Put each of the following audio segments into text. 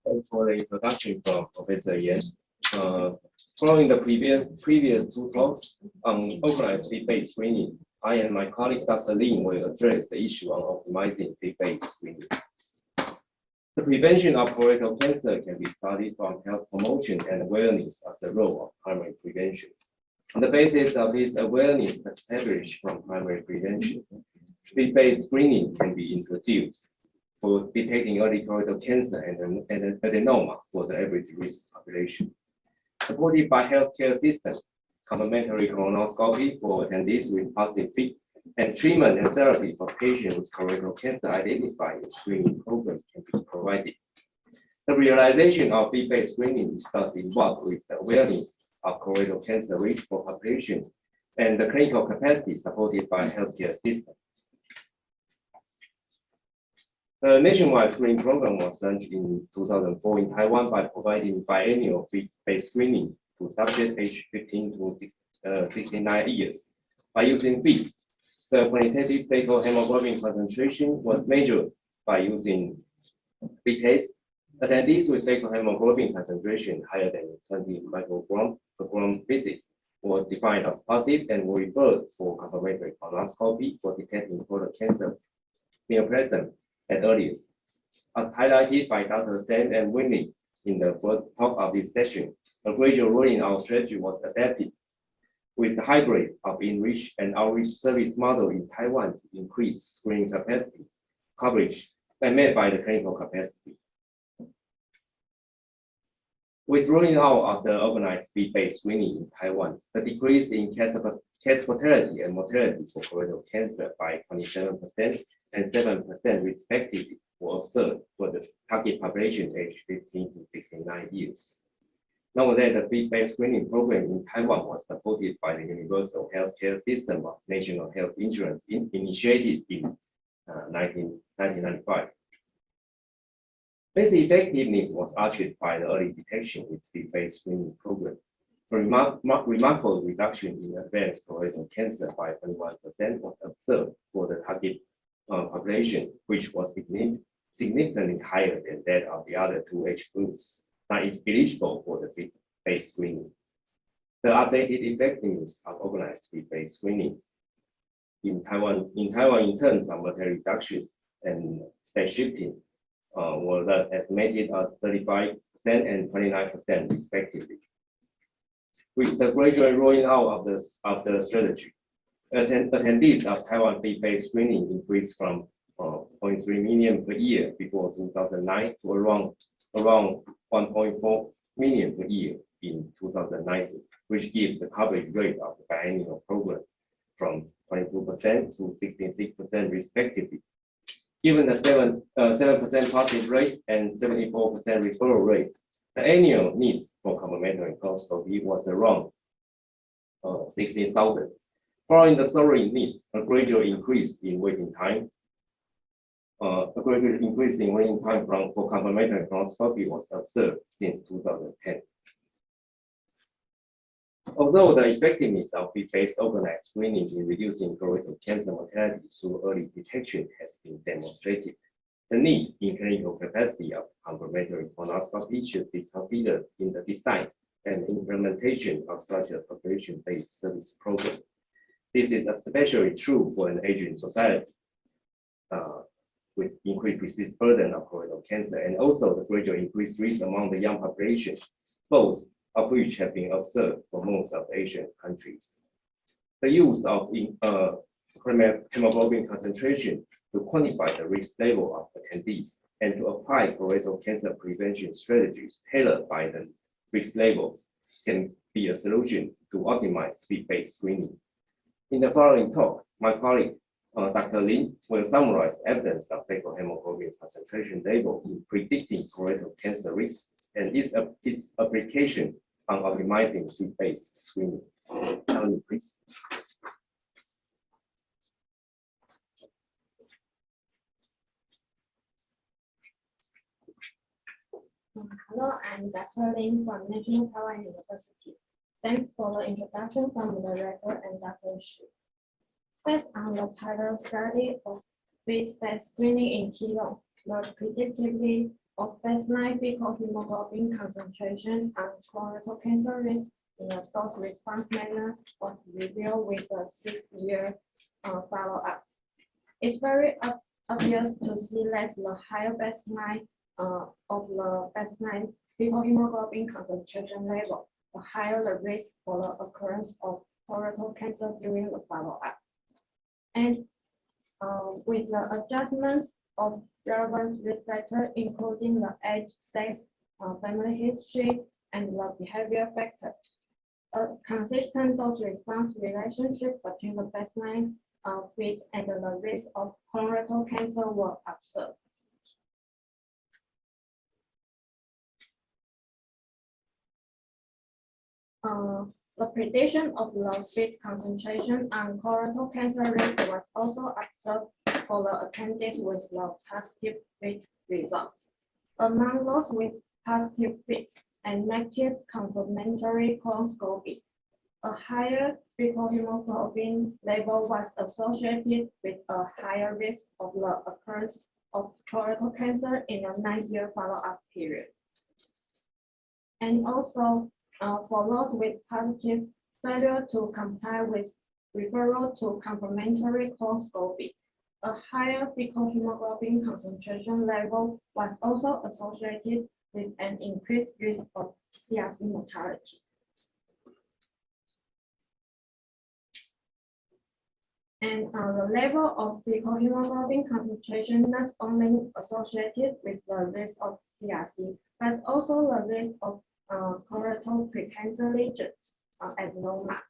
Thanks for the introduction from Professor Yan. Following the previous two talks on organized feed-based screening, I and my colleague Dr. Lin will address the issue on optimizing feed-based screening. The prevention of colorectal cancer can be studied from health promotion and awareness of the role of primary prevention. On the basis of this awareness established from primary prevention, feed-based screening can be introduced for detecting early colorectal cancer and adenoma for the average risk population. Supported by healthcare system, complementary colonoscopy for attendees with positive fit, and treatment and therapy for patients with colorectal cancer identified in screening program can be provided. The realization of feed-based screening is thus involved with the awareness of colorectal cancer risk for population and the clinical capacity supported by healthcare system. The nationwide screening program was launched in 2004 in Taiwan by providing biennial feed-based screening to subjects aged 15 to 69 years. By using feed, the quantitative fecal hemoglobin concentration was measured by using feed test. Attendees with fecal hemoglobin concentration higher than 20 microgram per gram physics were defined as positive and were referred for confirmatory colonoscopy for detecting colorectal cancer neoplasm at earliest. As highlighted by Dr. Stan and Winnie in the first talk of this session, a gradual rolling out strategy was adapted with the hybrid of enriched and outreach service model in Taiwan to increase screening capacity, coverage, and met by the clinical capacity. With rolling out of the organized feed-based screening in Taiwan, the decrease in case fatality and mortality for colorectal cancer by 27% and 7% respectively were observed for the target population aged 15 to 69 years. Nowadays, the feed-based screening program in Taiwan was supported by the Universal Healthcare System of National Health Insurance initiated in 1995. Its effectiveness was achieved by the early detection with feed-based screening program. A remarkable reduction in advanced colorectal cancer by 21% was observed for the target population, which was significantly higher than that of the other two age groups that is eligible for the feed-based screening. The updated effectiveness of organized feed-based screening in Taiwan in terms of mortality reduction and stage shifting were thus estimated as 35% and 29% respectively. With the gradual rolling out of the strategy, attendees of Taiwan feed-based screening increased from 0.3 million per year before 2009 to around 1.4 million per year in 2019, which gives the coverage rate of the biennial program from 22% to 66% respectively. Given the 7% positive rate and 74% referral rate, the annual needs for complementary colonoscopy was around 16,000. Following the soaring needs, a gradual increase in waiting time for complementary colonoscopy was observed since 2010. Although the effectiveness of feed-based organized screening in reducing colorectal cancer mortality through early detection has been demonstrated, the need in clinical capacity of complementary colonoscopy should be considered in the design and implementation of such a population-based service program. This is especially true for an aging society with increased disease burden of colorectal cancer and also the gradual increased risk among the young population, both of which have been observed for most of the Asian countries. The use of hemoglobin concentration to quantify the risk level of attendees and to apply colorectal cancer prevention strategies tailored by the risk levels can be a solution to optimize feed-based screening. In the following talk, my colleague, Dr. Lin, will summarize evidence of fecal hemoglobin concentration level in predicting colorectal cancer risk and its application on optimizing feed-based screening. Please. Hello, I'm Dr. Lin from National Taiwan University. Thanks for the introduction from the director and Dr. Xu. Based on the pilot study of feed-based screening in Keelung, the predictivity of baseline fecal hemoglobin concentration and colorectal cancer risk in a dose response manner was revealed with a 6-year follow-up. It's very obvious to see that the higher baseline of the baseline fecal hemoglobin concentration level, the higher the risk for the occurrence of colorectal cancer during the follow-up. And with the adjustments of relevant risk factors, including the age, sex, family history, and the behavior factor, a consistent dose-response relationship between the baseline fit and the risk of colorectal cancer were observed. The prediction of the fit concentration and colorectal cancer risk was also observed for the attendees with the positive fit results. Among those with positive fit and negative complementary colonoscopy, a higher fecal hemoglobin level was associated with a higher risk of the occurrence of colorectal cancer in a 9-year follow-up period. And also, for those with positive failure to comply with referral to complementary colonoscopy, a higher fecal hemoglobin concentration level was also associated with an increased risk of CRC mortality. And the level of fecal hemoglobin concentration not only associated with the risk of CRC, but also the risk of colorectal precancer lesion adenoma.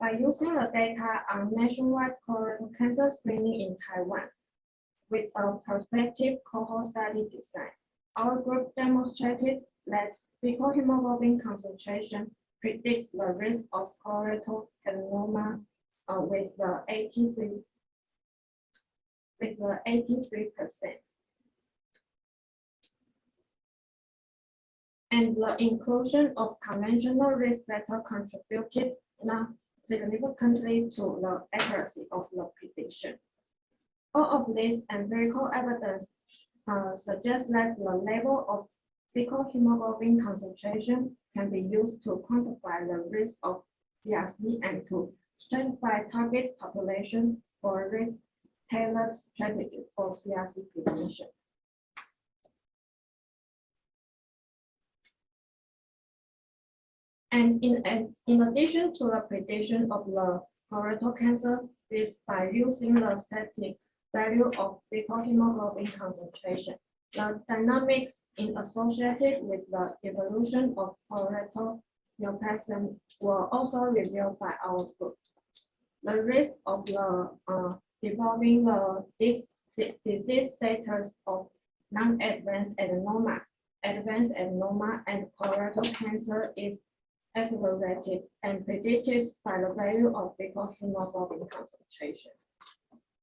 By using the data on nationwide colorectal cancer screening in Taiwan with a prospective cohort study design, our group demonstrated that fecal hemoglobin concentration predicts the risk of colorectal adenoma with the 83%. And the inclusion of conventional risk factor contributed significantly to the accuracy of the prediction. All of this empirical evidence suggests that the level of fecal hemoglobin concentration can be used to quantify the risk of CRC and to stratify target population for risk-tailored strategy for CRC prevention. And in addition to the prediction of the colorectal cancer risk by using the static value of fecal hemoglobin concentration, the dynamics associated with the evolution of colorectal neoplasm were also revealed by our group. The risk of developing this disease status of non-advanced adenoma, advanced adenoma, and colorectal cancer is accelerated and predicted by the value of fecal hemoglobin concentration.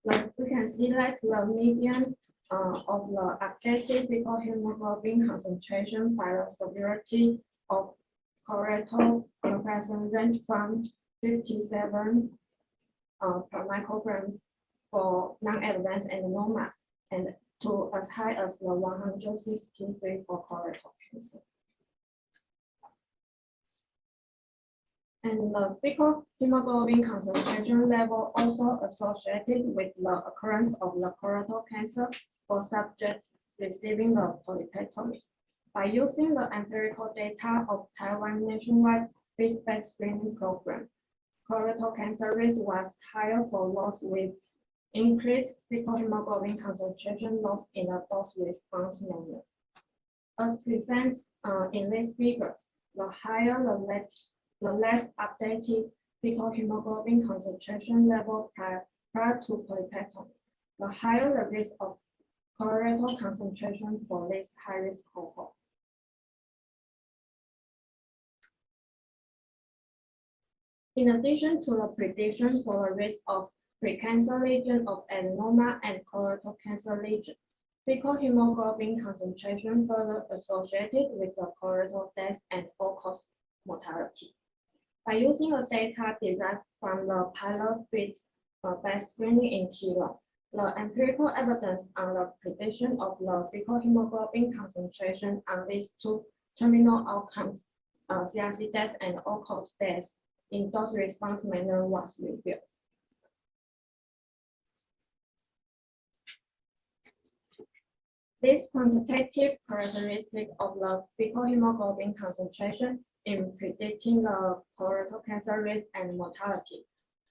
Like we can see that the median of the updated fecal hemoglobin concentration by the severity of colorectal neoplasm range from 57 per microgram for non-advanced adenoma and to as high as the 163 for colorectal cancer. And the fecal hemoglobin concentration level also associated with the occurrence of the colorectal cancer for subjects receiving the polypectomy. By using the empirical data of Taiwan nationwide risk-based screening program, colorectal cancer risk was higher for those with increased fecal hemoglobin concentration loss in a dose response manner. As presented in these figures, the higher the less updated fecal hemoglobin concentration level prior to polypectomy, the higher the risk of colorectal concentration for this high-risk cohort. In addition to the prediction for the risk of precancer lesion of adenoma and colorectal cancer lesions, fecal hemoglobin concentration further associated with the colorectal death and all-cause mortality. By using the data derived from the pilot fit based screening in Keeler, The empirical evidence on the prediction of the fecal hemoglobin concentration on these two terminal outcomes, CRC death and all-cause death, in dose-response manner was revealed. This quantitative characteristic of the fecal hemoglobin concentration in predicting the colorectal cancer risk and mortality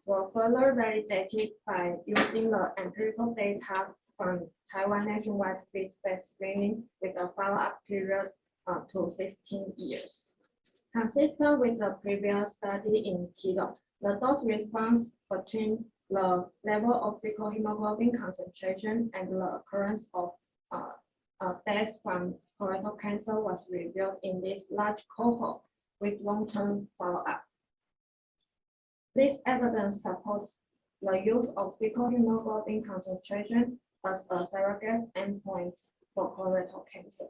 were further validated by using the empirical data from Taiwan nationwide feed-based screening with a follow-up period to 16 years. Consistent with the previous study in keto, the dose response between the level of fecal hemoglobin concentration and the occurrence of death from colorectal cancer was revealed in this large cohort with long-term follow-up. This evidence supports the use of fecal hemoglobin concentration as a surrogate endpoint for colorectal cancer.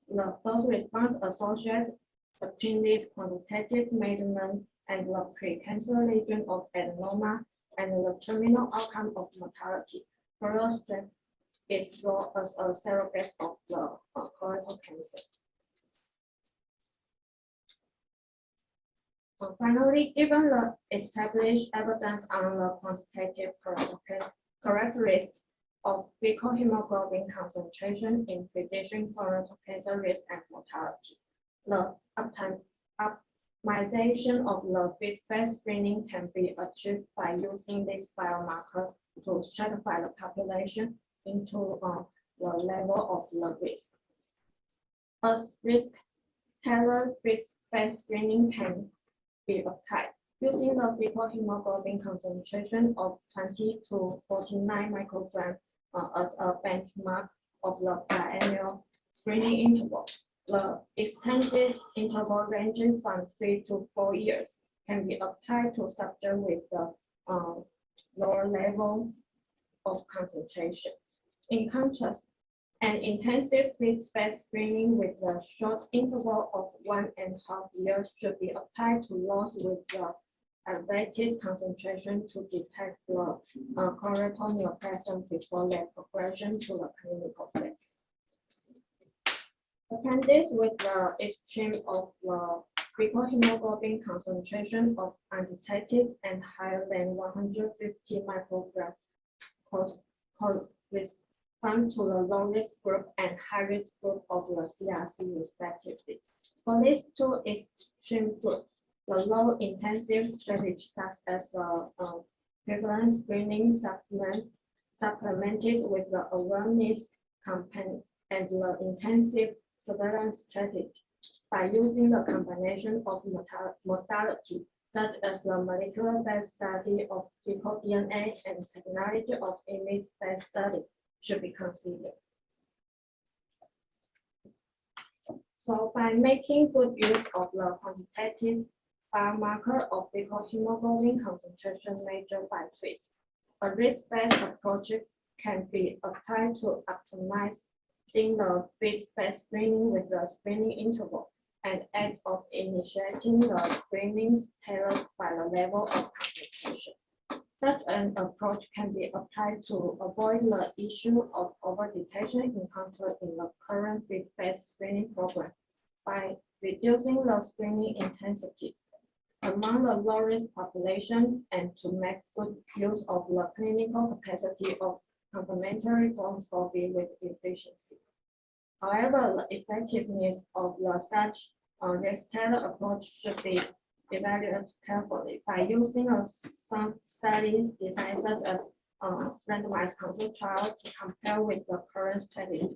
The dose response associated between this quantitative measurement and the precancer lesion of adenoma and the terminal outcome of mortality further strengthens its role as a surrogate of the colorectal cancer. Finally, given the established evidence on the quantitative characteristics of fecal hemoglobin concentration in prediction colorectal cancer risk and mortality, the optimization of the feed-based screening can be achieved by using this biomarker to stratify the population into the level of the risk. As risk-tailored feed-based screening can be applied using the fecal hemoglobin concentration of 20 to 49 micrograms as a benchmark of the biannual screening interval. The extended interval ranging from 3 to 4 years can be applied to subjects with the lower level of concentration. In contrast, an intensive feed-based screening with a short interval of 1.5 years should be applied to those with the elevated concentration to detect the colorectal neoplasm before their progression to the clinical phase. Appendix with the extreme of the fecal hemoglobin concentration of undetected and higher than 150 micrograms correspond to the low-risk group and high-risk group of the CRC respectively. For these two extreme groups, the low-intensive strategy such as the prevalence screening supplemented with the awareness campaign and the intensive surveillance strategy by using the combination of modality such as the molecular-based study of fecal DNA and technology of image-based study should be considered. So by making good use of the quantitative biomarker of fecal hemoglobin concentration measured by FIT, a risk-based approach can be applied to optimize the FIT-based screening with the screening interval and act of initiating the screening tailored by the level of concentration. Such an approach can be applied to avoid the issue of over-detection encountered in the current FIT-based screening program by reducing the screening intensity among the low-risk population and to make good use of the clinical capacity of complementary bronchoscopy with efficiency. However, the effectiveness of such risk-tailored approach should be evaluated carefully by using some studies designed such as randomized control trial to compare with the current strategy,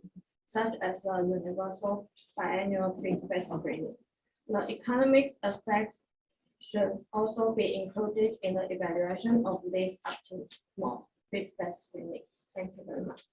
such as the universal biannual feed-based screening. The economics aspects should also be included in the evaluation of this optimal feed-based screening. Thank you very much.